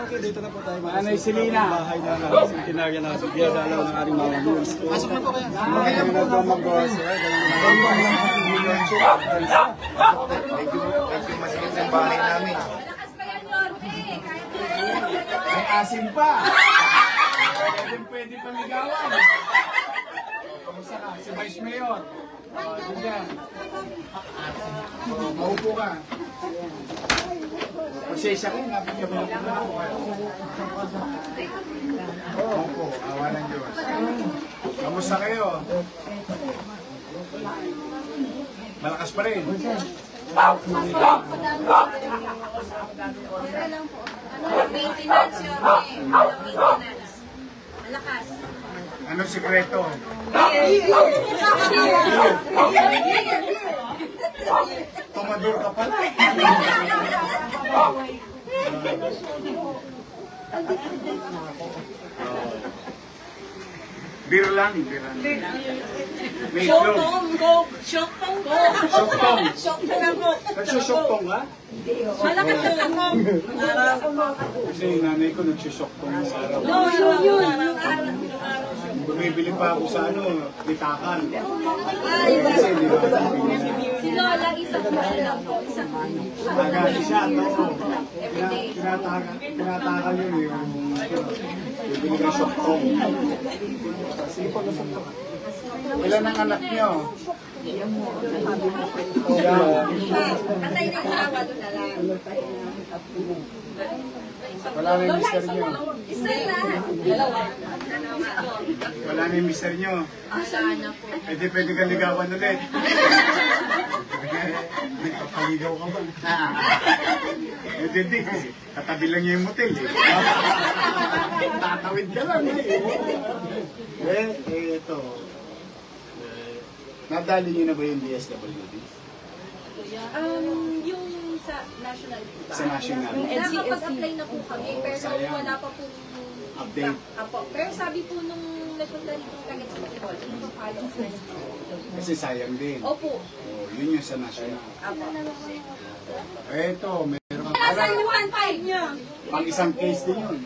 Okay, dito na po tayo. Nanay Selena. Bahay na tinagyan na sa biya dalaw ng ating mga viewers. Pasok na po kayo. Okay na po mag-goals. Thank you masigit sa bahay namin. May asim pa. Pwede paligawan. Kamusta ka? Si Vice Mayor. Diyan. Maupo ka. Pasensya kayo, napigyan mo na ako. Opo, awa ng Diyos. Kamusta kayo? Malakas pa rin. Maintenance yun eh. Maintenance. Malakas. Anong sikreto? Tomador ka pala. Beer lang, beer lang. May itlog. Shoktong. Nagsusuktong ka? Malakas na sangong. Kasi yung nanay ko nagsusuktong yung araw. Bumibili pa ako sa bitakan. Kasi di ba? Si Lola, isang buwan lang po. Isang buwan. Magali siya, no? Tinatakan yun yung bibili ka suktong. Sige po, nasuktong. Ilan ang anak niyo? Patay na yung awa doon na lang. Wala na yung mister niyo. Isa na. Dalawa. Wala na yung mister niyo. Sana po. Eh di pwede ka ligawan ulit. Nagpapaligaw ka ba? Eh di, katabi lang niya yung motel eh. Tatawid ka lang eh. Ito. Nadali niyo na ba yung DSWD? Yung sa national. Sa national? Nakapag-apply na po kami, pero wala pa po Update. Apo. Pero sabi po nung nagpunta dito ng taga sa Bicol, ito-follow sa Kasi sayang din. Opo. Oh, yun yung sa national. Apo. Ito, meron ka Nasaan yung 1.5 niya? pang isang case din yun.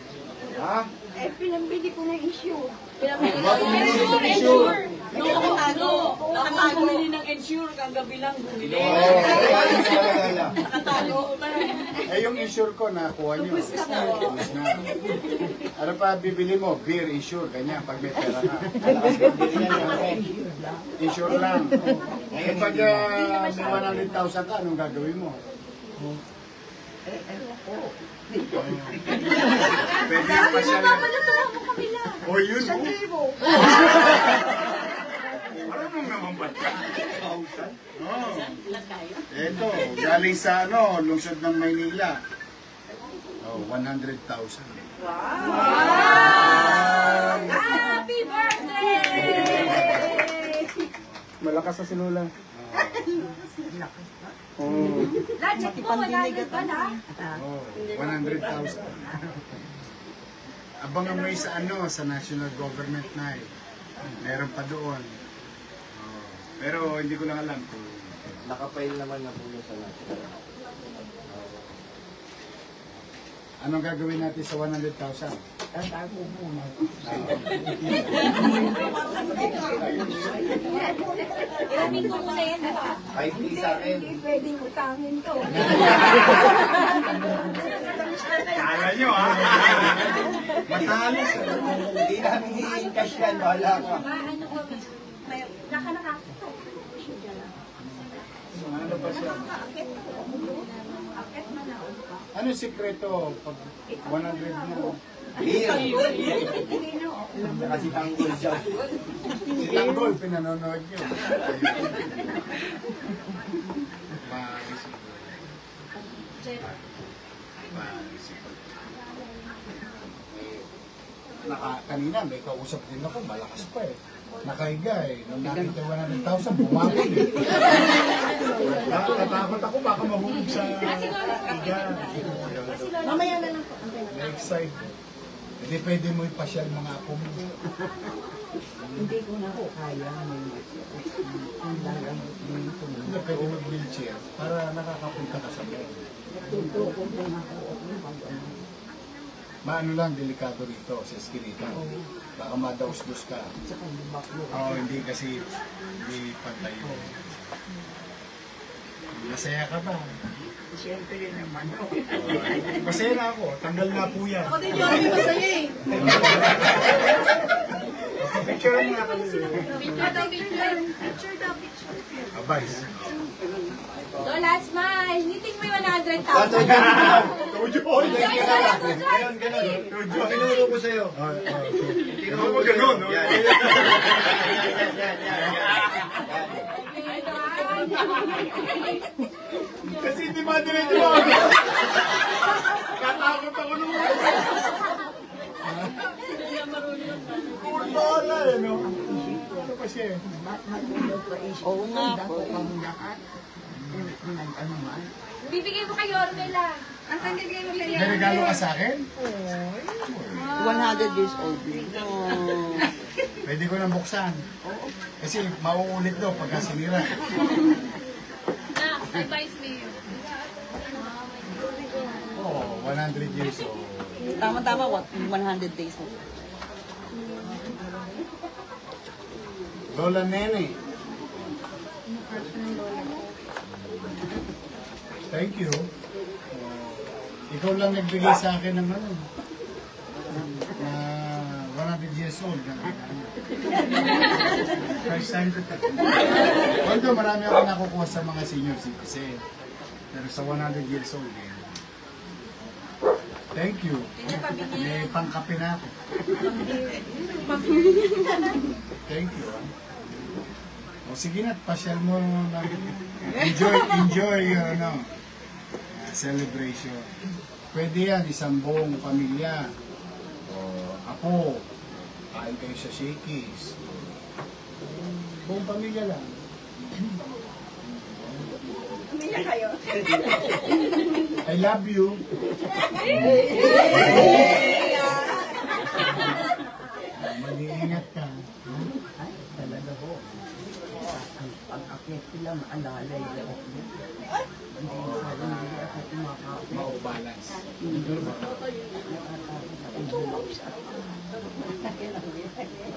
Ha? Eh, pinambili ko ng issue. Pinambili Bakit ko ng hindi issue. issue? Nakatago bumili ng insure, kagabi lang bumili. Nakatago pa. Eh, yung insure ko, nakuha nyo. Tapos na. Ano pa bibili mo? Beer, insure, ganyan, pag may pera ka. Insure lang. Eh, pag may 100,000 ka, anong gagawin mo? Pwede yung pasyal. O yun, o. Marunong naman ba? Ito, galing sa lungsod ng Maynila. 100,000. Happy birthday! Malakas na si Lola. Budget po, 100 pa na. 100,000. Abangan mo sa sa national government na meron pa doon. Pero hindi ko lang alam kung Nakapail naman na po sa natin. anong gagawin natin sa 100,000. Tatago muna. Iraming ko muna yan, diba? Kahit di sa akin. Hindi pwedeng utangin to. Kala nyo Matalas. Hindi namin i-cash yan. Bahala ka. Ano ko, naka. Ano pa siya? Ano yung sikreto pag 100 na? Saka si Tanggol siya. Si Tanggol, pinanonood nyo. Kanina may kausap din ako, malakas pa eh. Nakahiga eh. Nung nakita 100,000, bumagin eh. Natakot ako, baka mahulog sa higa. Mamaya na lang po. Next side. Hindi pwede mo ipasyal mga apo mo. Hindi ko na po kaya. Hindi pwede mag-wheelchair para nakakapunta ka sa bed. Tutukod na ako. Maano lang, delikado rito sa eskinita. Baka madaus-dus ka. Oo, hindi kasi hindi pantay yun. Masaya ka ba? Siyempre naman. Masaya na ako. Tanggal na po yan. Ako din yung kami masaya eh. Picture nga kami. Picture daw, picture. Picture daw, picture. Abay. Lola, smile. Ngiting mo yung 100,000. Tujo! Joy, Lola, to Joy. Tujo! Tinuro ko sa'yo. Tinuro mo ganun. Yan. Kasi hindi madiretso ako. Katakot ako nung wala eh, no? Ano kasi eh? Oo nga po. Nag-ano man. Bibigay mo kay Ormela. Ang saan bibigay mo kay May regalo ka sa akin? 100 years old. Oh. Pwede ko nang buksan. Kasi mauulit daw pagka sinira. Na, advice me. Oo, 100 years old. Tama-tama, 100 days mo. Lola Nene. Thank you. Ikaw lang nagbigay sa akin ng ano. Na 100 years old. First time ko. Although marami ako nakukuha sa mga senior citizen. Pero sa 100 years old eh. Thank you. May pangkape na ako. Thank you. O sige na, pasyal mo na. Enjoy your celebration. Pwede yan, isang buong pamilya. O apo, kain kayo sa Shakey's. Buong pamilya lang. Pamilya kayo. I love you. Mag-iingat ka. Ay, talaga ho. Ang akyat sila, maalalay lang ako. Hindi ako kumakain. Mau-balance.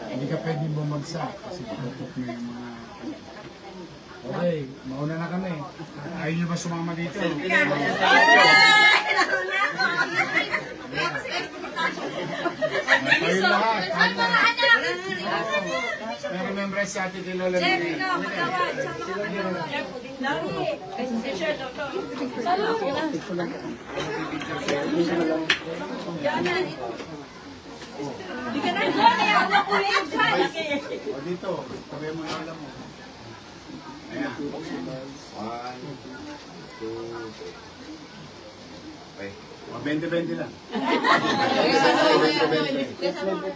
Hindi ka pwede bumagsak kasi tutok na yung mga... Okay, mauna na kami. Ayaw nyo ba sumama dito? Kayo lahat. Ang mga anak. May remembrance sa atin kay Lola Jeff, Nene. ikaw, magawad. Sama ka magawad. Hindi ka na doon. Kaya ako kulit dyan. O dito, tabi mo na alam mo. Ayan. 1, 2, 3. Okay. O, 20-20 lang. Kasama ka.